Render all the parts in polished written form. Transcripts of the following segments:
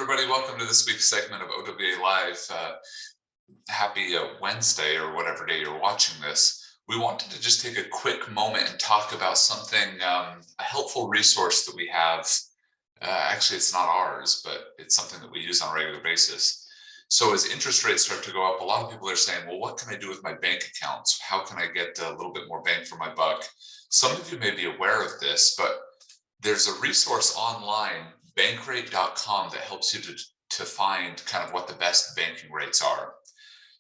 everybody. Welcome to this week's segment of OWA Live. Happy Wednesday or whatever day you're watching this. We wanted to just take a quick moment and talk about something, a helpful resource that we have. Actually, it's not ours, but it's something that we use on a regular basis. So as interest rates start to go up, a lot of people are saying, well, what can I do with my bank accounts? How can I get a little bit more bang for my buck? Some of you may be aware of this, but there's a resource online, Bankrate.com, that helps you to find kind of what the best banking rates are.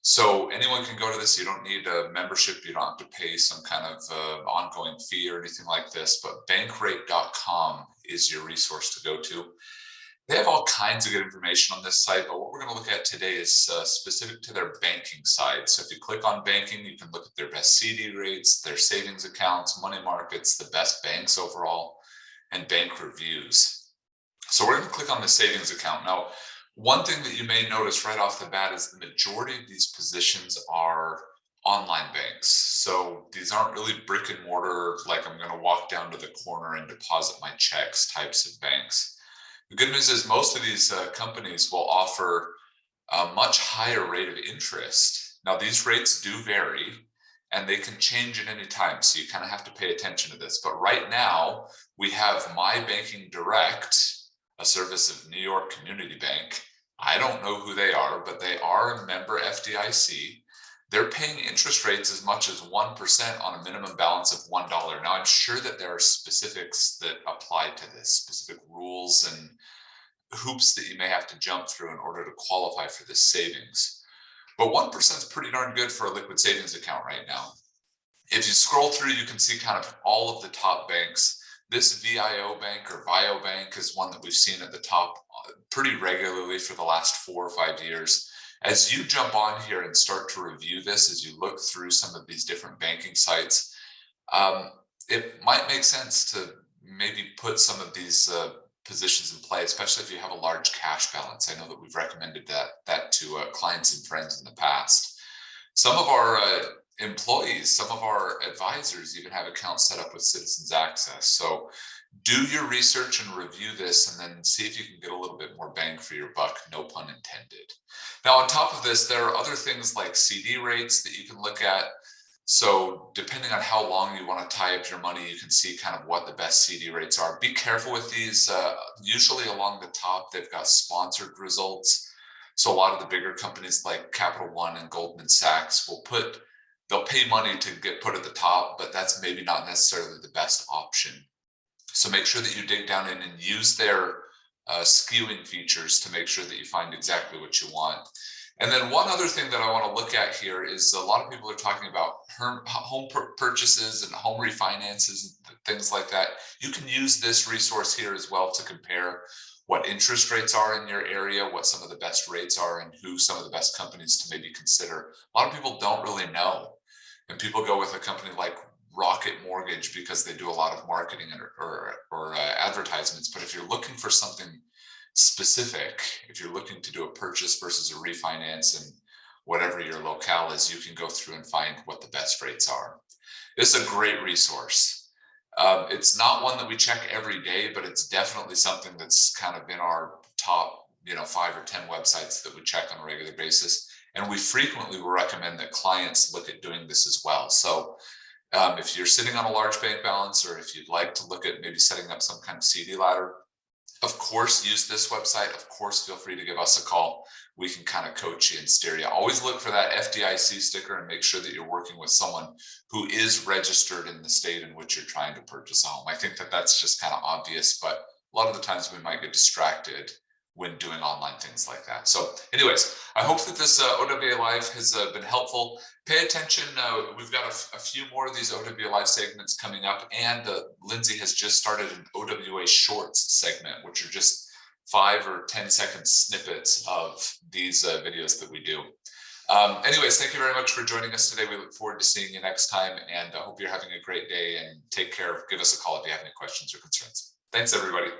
So anyone can go to this. You don't need a membership. You don't have to pay some kind of ongoing fee or anything like this, but Bankrate.com is your resource to go to. They have all kinds of good information on this site, but what we're going to look at today is specific to their banking side. So if you click on banking, you can look at their best CD rates, their savings accounts, money markets, the best banks overall, and bank reviews. So we're going to click on the savings account. Now, one thing that you may notice right off the bat is the majority of these positions are online banks. So these aren't really brick and mortar, like I'm going to walk down to the corner and deposit my checks types of banks. The good news is most of these companies will offer a much higher rate of interest. Now, these rates do vary and they can change at any time. So you kind of have to pay attention to this. But right now we have My Banking Direct, a service of New York Community Bank. I don't know who they are, but they are a member FDIC. They're paying interest rates as much as 1% on a minimum balance of $1. Now, I'm sure that there are specifics that apply to this, specific rules and hoops that you may have to jump through in order to qualify for this savings. But 1% is pretty darn good for a liquid savings account right now. If you scroll through, you can see kind of all of the top banks. This VIO Bank or VIO Bank is one that we've seen at the top pretty regularly for the last 4 or 5 years. As you jump on here and start to review this, as you look through some of these different banking sites, it might make sense to maybe put some of these positions in play, especially if you have a large cash balance. I know that we've recommended that to clients and friends in the past. Some of our employees, some of our advisors even have accounts set up with Citizens Access. So do your research and review this and then see if you can get a little bit more bang for your buck, no pun intended. Now, on top of this, there are other things like CD rates that you can look at. So depending on how long you want to tie up your money, you can see kind of what the best CD rates are. Be careful with these. Usually along the top, they've got sponsored results. So a lot of the bigger companies like Capital One and Goldman Sachs they'll pay money to get put at the top, but that's maybe not necessarily the best option. So make sure that you dig down in and use their skewing features to make sure that you find exactly what you want. And then one other thing that I want to look at here is a lot of people are talking about home purchases and home refinances and things like that. You can use this resource here as well to compare what interest rates are in your area, what some of the best rates are, and who some of the best companies to maybe consider. A lot of people don't really know. And people go with a company like Rocket Mortgage because they do a lot of marketing or advertisements. But if you're looking for something specific, if you're looking to do a purchase versus a refinance and whatever your locale is, you can go through and find what the best rates are. This is a great resource. It's not one that we check every day, but it's definitely something that's kind of in our top 5 or 10 websites that we check on a regular basis. And we frequently will recommend that clients look at doing this as well. So if you're sitting on a large bank balance, or if you'd like to look at maybe setting up some kind of CD ladder, of course, use this website. Of course, feel free to give us a call. We can kind of coach you and steer you. Always look for that FDIC sticker and make sure that you're working with someone who is registered in the state in which you're trying to purchase a home. I think that that's just kind of obvious, but a lot of the times we might get distracted when doing online things like that. So anyways, I hope that this OWA Live has been helpful. Pay attention. We've got a few more of these OWA Live segments coming up, and Lindsay has just started an OWA Shorts segment, which are just 5 or 10-second snippets of these videos that we do. Anyways, thank you very much for joining us today. We look forward to seeing you next time, and I hope you're having a great day, and take care. Give us a call if you have any questions or concerns. Thanks, everybody.